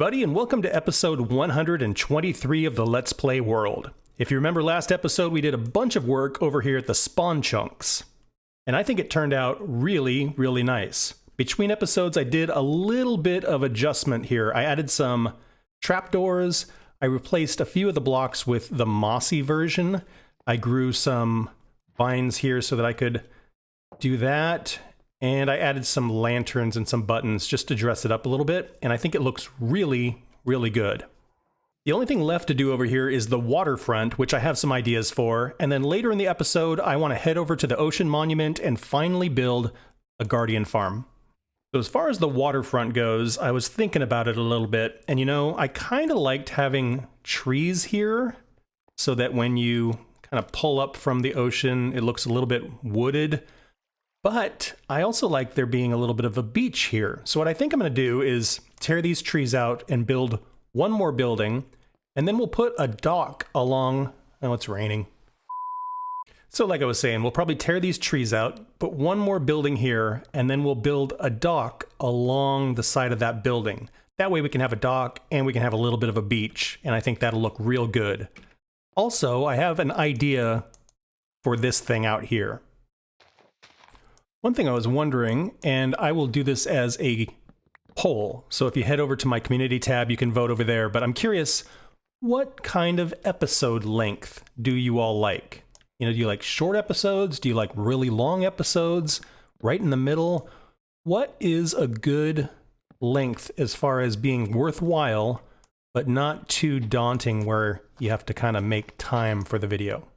everybody, and welcome to episode 123 of the Let's Play world. If you remember last episode, we did a bunch of work over here at the spawn chunks, and I think it turned out really nice. Between episodes, I did a little bit of adjustment here. I added some trapdoors, I replaced a few of the blocks with the mossy version, I grew some vines here so that I could do that, and I added some lanterns and some buttons just to dress it up a little bit, and I think it looks really good. The only thing left to do over here is the waterfront, which I have some ideas for, and then later in the episode I want to head over to the ocean monument and finally build a guardian farm. So as far as the waterfront goes, I was thinking about it a little bit, and you know, I kind of liked having trees here so that when you kind of pull up from the ocean, it looks a little bit wooded. But I also like there being a little bit of a beach here. So what I think I'm going to do is tear these trees out and build one more building, and then we'll put a dock along... Oh, it's raining. So like I was saying, we'll probably tear these trees out, put one more building here, and then we'll build a dock along the side of that building. That way we can have a dock and we can have a little bit of a beach, and I think that'll look real good. Also, I have an idea for this thing out here. One thing I was wondering, and I will do this as a poll, so if you head over to my community tab, you can vote over there, but I'm curious, what kind of episode length do you all like? You know, do you like short episodes? Do you like really long episodes? Right in the middle? What is a good length as far as being worthwhile, but not too daunting where you have to kind of make time for the video?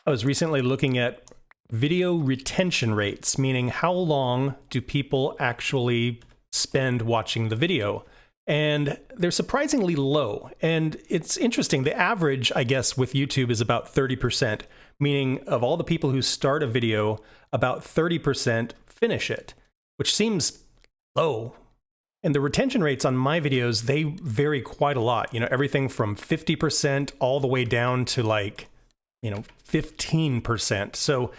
I was recently looking at video retention rates, meaning how long do people actually spend watching the video? And they're surprisingly low. And it's interesting, the average, I guess, with YouTube is about 30%, meaning of all the people who start a video, about 30% finish it, which seems low. And the retention rates on my videos, they vary quite a lot. You know, everything from 50% all the way down to like, 15%. So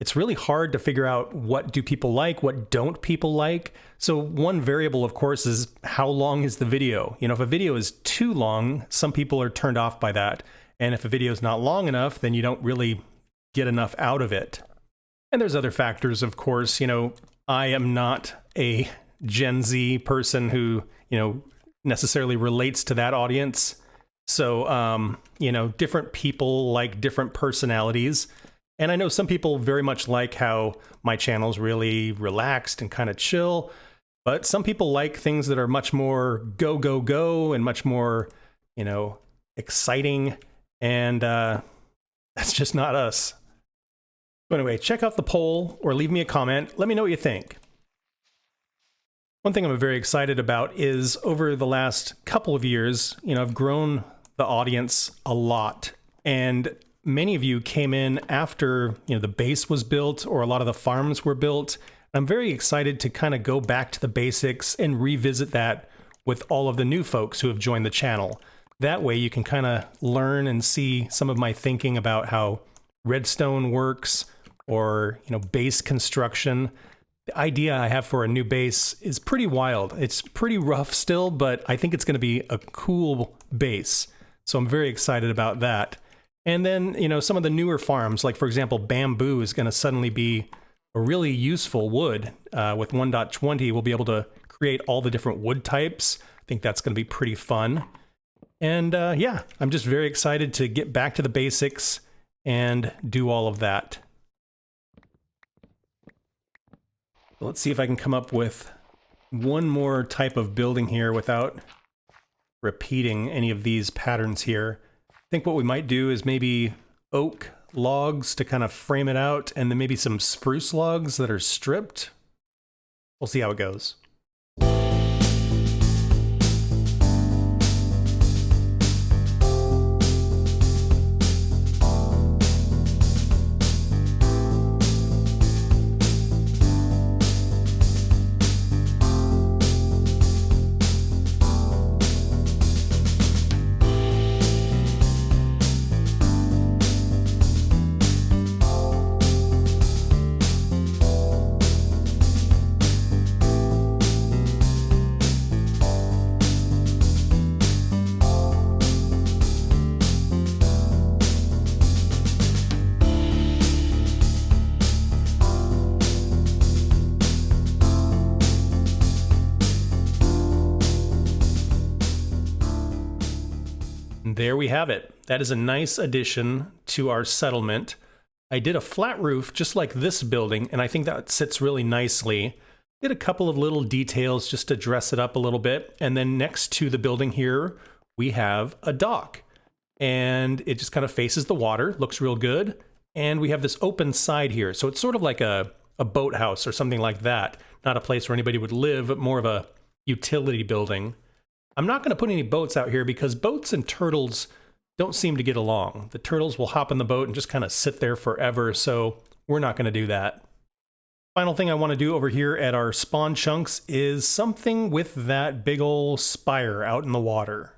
it's really hard to figure out what do people like, what don't people like. So one variable, of course, is how long is the video? You know, if a video is too long, some people are turned off by that. And if a video is not long enough, then you don't really get enough out of it. And there's other factors, of course. You know, I am not a Gen Z person who, necessarily relates to that audience. So, different people like different personalities. And I know some people very much like how my channel's really relaxed and kind of chill, but some people like things that are much more go and much more, exciting, and that's just not us. So anyway, check out the poll or leave me a comment. Let me know what you think. One thing I'm very excited about is over the last couple of years, I've grown the audience a lot, and many of you came in after, the base was built or a lot of the farms were built. I'm very excited to kind of go back to the basics and revisit that with all of the new folks who have joined the channel. That way you can kind of learn and see some of my thinking about how redstone works or, base construction. The idea I have for a new base is pretty wild. It's pretty rough still, but I think it's going to be a cool base. So I'm very excited about that. And then, some of the newer farms, like for example, bamboo is going to suddenly be a really useful wood. With 1.20, we'll be able to create all the different wood types. I think that's going to be pretty fun. And yeah, I'm just very excited to get back to the basics and do all of that. Let's see if I can come up with one more type of building here without repeating any of these patterns here. I think what we might do is maybe oak logs to kind of frame it out, and then maybe some spruce logs that are stripped. We'll see how it goes. There we have it. That is a nice addition to our settlement. I did a flat roof just like this building, and I think that sits really nicely. Did a couple of little details just to dress it up a little bit. And then next to the building here, we have a dock. And it just kind of faces the water, looks real good. And we have this open side here. So it's sort of like a boathouse or something like that. Not a place where anybody would live, but more of a utility building. I'm not going to put any boats out here because boats and turtles don't seem to get along. The turtles will hop in the boat and just kind of sit there forever, so we're not going to do that. Final thing I want to do over here at our spawn chunks is something with that big ol' spire out in the water.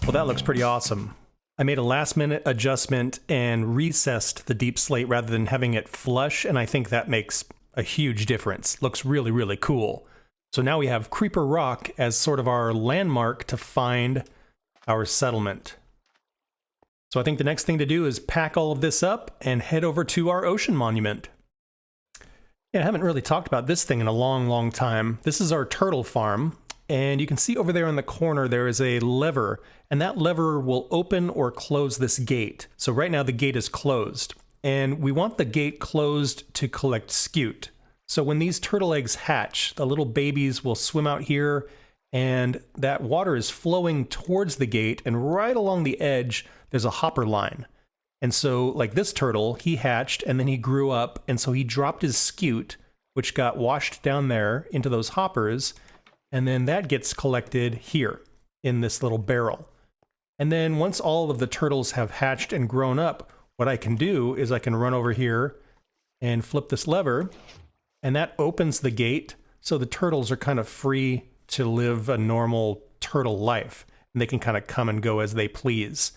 Well, that looks pretty awesome. I made a last-minute adjustment and recessed the deep slate rather than having it flush, and I think that makes a huge difference. Looks really, really cool. So now we have Creeper Rock as sort of our landmark to find our settlement. So I think the next thing to do is pack all of this up and head over to our ocean monument. Yeah, I haven't really talked about this thing in a long, long time. This is our turtle farm. And you can see over there in the corner, there is a lever, and that lever will open or close this gate. So right now the gate is closed, and we want the gate closed to collect scute. So when these turtle eggs hatch, the little babies will swim out here, and that water is flowing towards the gate, and right along the edge, there's a hopper line. And so like this turtle, he hatched, and then he grew up, and so he dropped his scute, which got washed down there into those hoppers, and then that gets collected here in this little barrel. And then once all of the turtles have hatched and grown up, what I can do is I can run over here and flip this lever, and that opens the gate so the turtles are kind of free to live a normal turtle life. And they can kind of come and go as they please.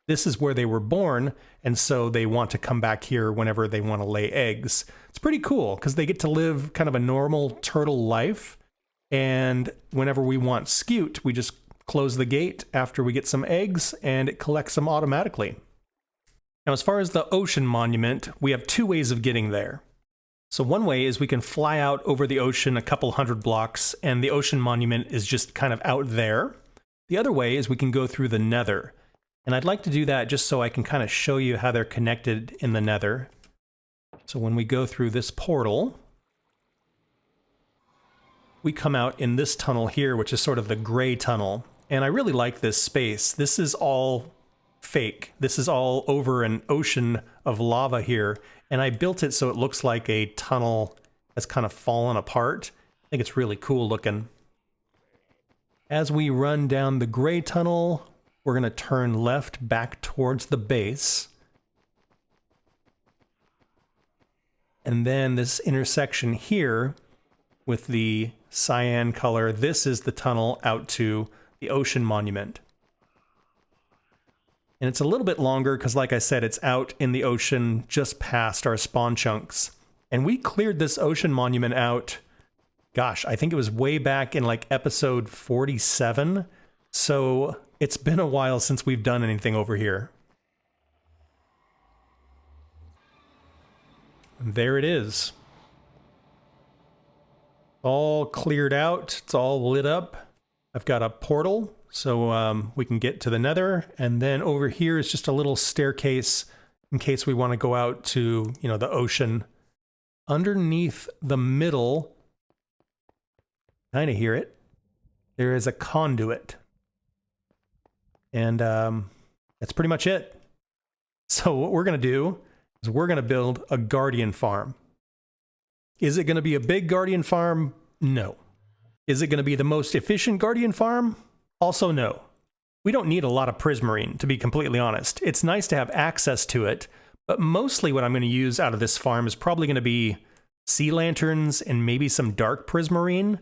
This is where they were born, and so they want to come back here whenever they want to lay eggs. It's pretty cool because they get to live kind of a normal turtle life. And whenever we want scute, we just close the gate after we get some eggs, and it collects them automatically. Now, as far as the ocean monument, we have two ways of getting there. So one way is we can fly out over the ocean a couple hundred blocks, and the ocean monument is just kind of out there. The other way is we can go through the nether. And I'd like to do that just so I can kind of show you how they're connected in the nether. So when we go through this portal, we come out in this tunnel here, which is sort of the gray tunnel. And I really like this space. This is all fake. This is all over an ocean of lava here. And I built it so it looks like a tunnel that's kind of fallen apart. I think it's really cool looking. As we run down the gray tunnel, we're going to turn left back towards the base. And then this intersection here with the cyan color, this is the tunnel out to the ocean monument. And it's a little bit longer because, like I said, it's out in the ocean just past our spawn chunks. And we cleared this ocean monument out, gosh, I think it was way back in like episode 47. So it's been a while since we've done anything over here. And there it is. All cleared out. It's all lit up. I've got a portal so we can get to the nether. And then over here is just a little staircase in case we want to go out to, you know, the ocean. Underneath the middle, kind of hear it, there is a conduit. And that's pretty much it. So what we're going to do is we're going to build a guardian farm. Is it going to be a big guardian farm? No. Is it going to be the most efficient guardian farm? Also, no, we don't need a lot of prismarine, to be completely honest. It's nice to have access to it, but mostly what I'm going to use out of this farm is probably going to be sea lanterns and maybe some dark prismarine,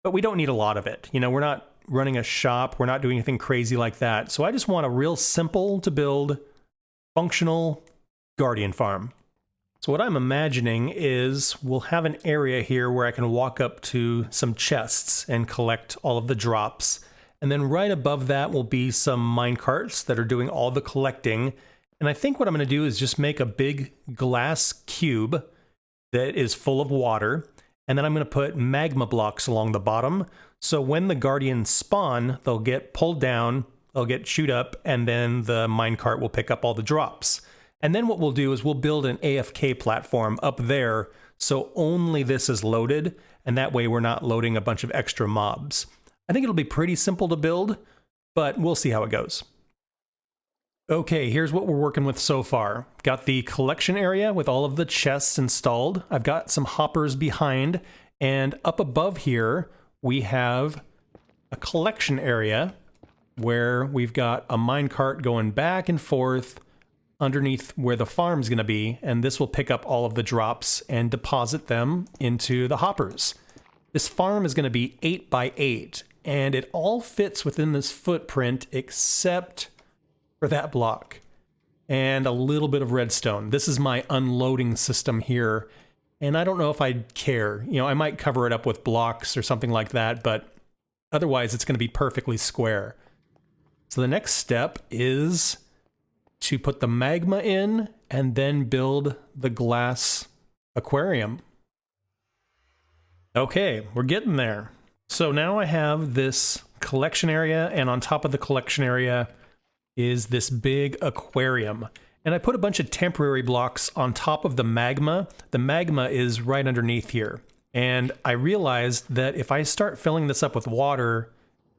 but we don't need a lot of it. You know, we're not running a shop, we're not doing anything crazy like that, so I just want a real simple to build, functional Guardian farm. So what I'm imagining is we'll have an area here where I can walk up to some chests and collect all of the drops. And then right above that will be some mine carts that are doing all the collecting. And I think what I'm going to do is just make a big glass cube that is full of water. And then I'm going to put magma blocks along the bottom. So when the Guardians spawn, they'll get pulled down, they'll get chewed up, and then the minecart will pick up all the drops. And then what we'll do is we'll build an AFK platform up there so only this is loaded, and that way we're not loading a bunch of extra mobs. I think it'll be pretty simple to build, but we'll see how it goes. Okay, here's what we're working with so far. Got the collection area with all of the chests installed. I've got some hoppers behind, and up above here we have a collection area where we've got a minecart going back and forth underneath where the farm's going to be, and this will pick up all of the drops and deposit them into the hoppers. This farm is going to be 8 by 8, and it all fits within this footprint except for that block and a little bit of redstone. This is my unloading system here, and I don't know if I'd care. You know, I might cover it up with blocks or something like that, but otherwise it's going to be perfectly square. So the next step is to put the magma in and then build the glass aquarium. Okay, we're getting there. So now I have this collection area, and on top of the collection area is this big aquarium. And I put a bunch of temporary blocks on top of the magma. The magma is right underneath here. And I realized that if I start filling this up with water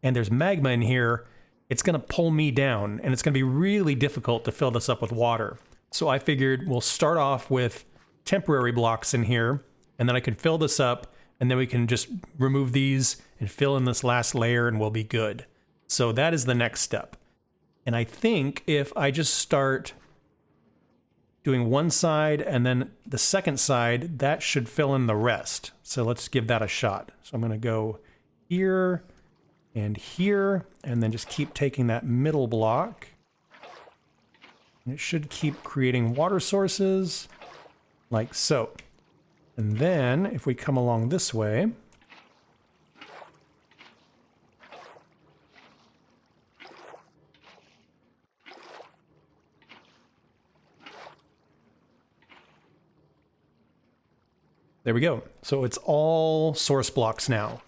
and there's magma in here, it's going to pull me down, and it's going to be really difficult to fill this up with water. So I figured we'll start off with temporary blocks in here, and then I can fill this up, and then we can just remove these and fill in this last layer, and we'll be good. So that is the next step. And I think if I just start doing one side and then the second side, that should fill in the rest. So let's give that a shot. So I'm going to go here and here, and then just keep taking that middle block. And it should keep creating water sources, like so. And then, if we come along this way, there we go. So it's all source blocks now.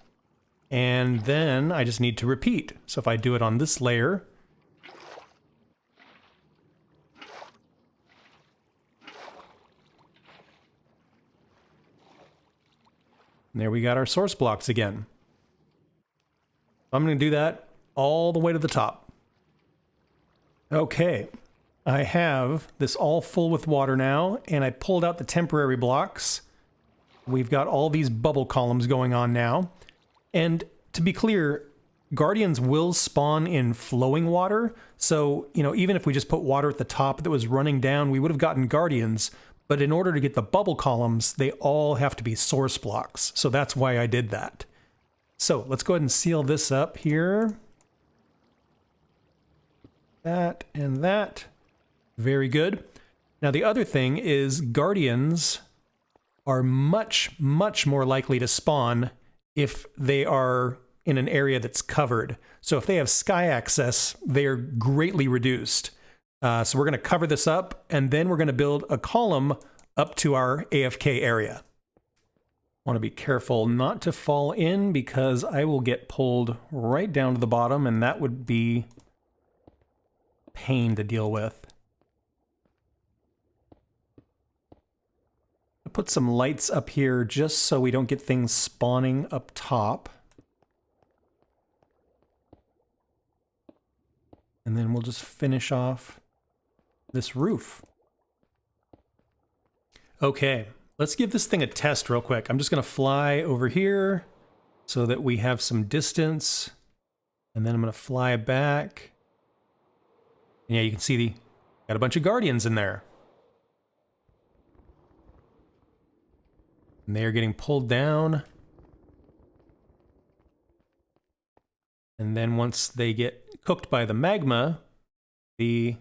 And then I just need to repeat. So if I do it on this layer, and there we got our source blocks again. I'm going to do that all the way to the top. Okay, I have this all full with water now, and I pulled out the temporary blocks. We've got all these bubble columns going on now. And to be clear, Guardians will spawn in flowing water. So, you know, even if we just put water at the top that was running down, we would have gotten Guardians. But in order to get the bubble columns, they all have to be source blocks. So that's why I did that. So let's go ahead and seal this up here. That and that. Very good. Now the other thing is Guardians are much, much more likely to spawn if they are in an area that's covered. So if they have sky access, they are greatly reduced. So we're going to cover this up, and then we're going to build a column up to our AFK area. Want to be careful not to fall in, because I will get pulled right down to the bottom, and that would be a pain to deal with. Put some lights up here just so we don't get things spawning up top. And then we'll just finish off this roof. Okay, let's give this thing a test real quick. I'm just going to fly over here so that we have some distance. And then I'm going to fly back. And yeah, you can see got a bunch of guardians in there. And they are getting pulled down. And then once they get cooked by the magma, the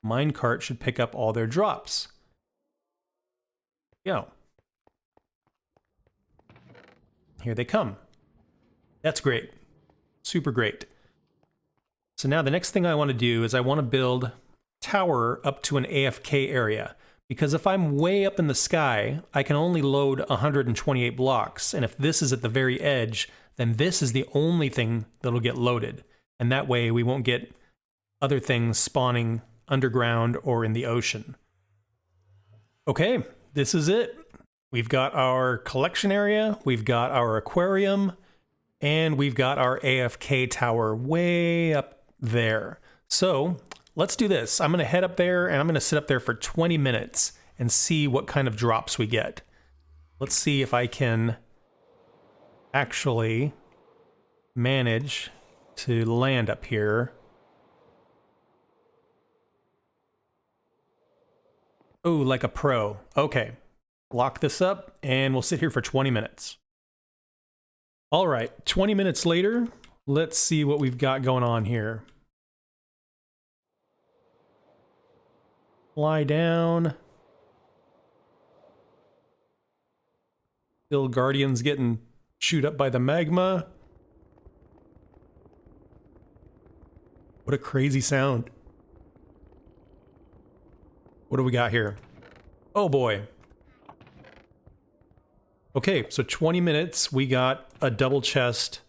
minecart should pick up all their drops. Yo. Here they come. That's great. Super great. So now the next thing I want to do is I want to build a tower up to an AFK area. Because if I'm way up in the sky, I can only load 128 blocks. And if this is at the very edge, then this is the only thing that'll get loaded. And that way we won't get other things spawning underground or in the ocean. Okay, this is it. We've got our collection area, we've got our aquarium, and we've got our AFK tower way up there. So let's do this. I'm going to head up there and I'm going to sit up there for 20 minutes and see what kind of drops we get. Let's see if I can actually manage to land up here. Oh, like a pro. Okay. Lock this up and we'll sit here for 20 minutes. All right, 20 minutes later, let's see what we've got going on here. Fly down. Still guardians getting chewed up by the magma. What a crazy sound. What do we got here? Oh boy. Okay, so 20 minutes, we got a double chest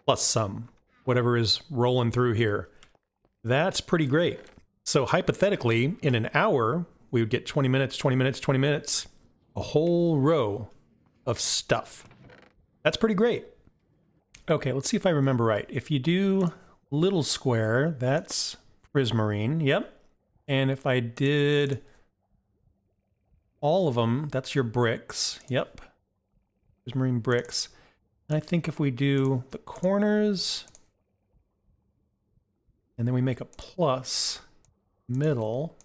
plus some, whatever is rolling through here. That's pretty great. So hypothetically, in an hour, we would get 20 minutes, 20 minutes, 20 minutes, a whole row of stuff. That's pretty great. Okay, let's see if I remember right. If you do little square, that's prismarine, yep. And if I did all of them, that's your bricks, yep. Prismarine bricks. And I think if we do the corners, and then we make a plus middle,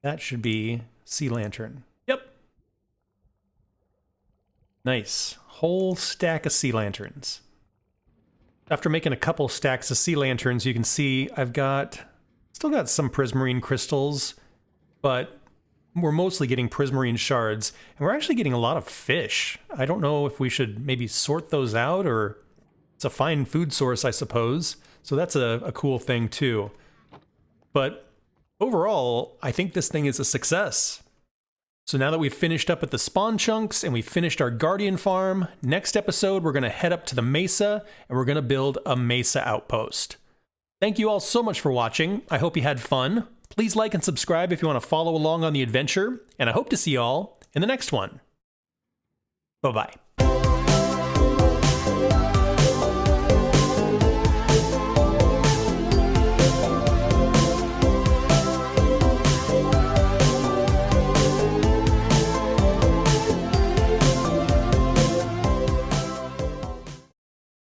that should be sea lantern. Yep. Nice. Whole stack of sea lanterns. After making a couple stacks of sea lanterns, you can see I've still got some prismarine crystals, but we're mostly getting prismarine shards, and we're actually getting a lot of fish. I don't know if we should maybe sort those out, or it's a fine food source, I suppose. So that's a cool thing too. But overall, I think this thing is a success. So now that we've finished up at the spawn chunks and we've finished our guardian farm, next episode we're going to head up to the mesa and we're going to build a mesa outpost. Thank you all so much for watching. I hope you had fun. Please like and subscribe if you want to follow along on the adventure, and I hope to see you all in the next one. Bye-bye.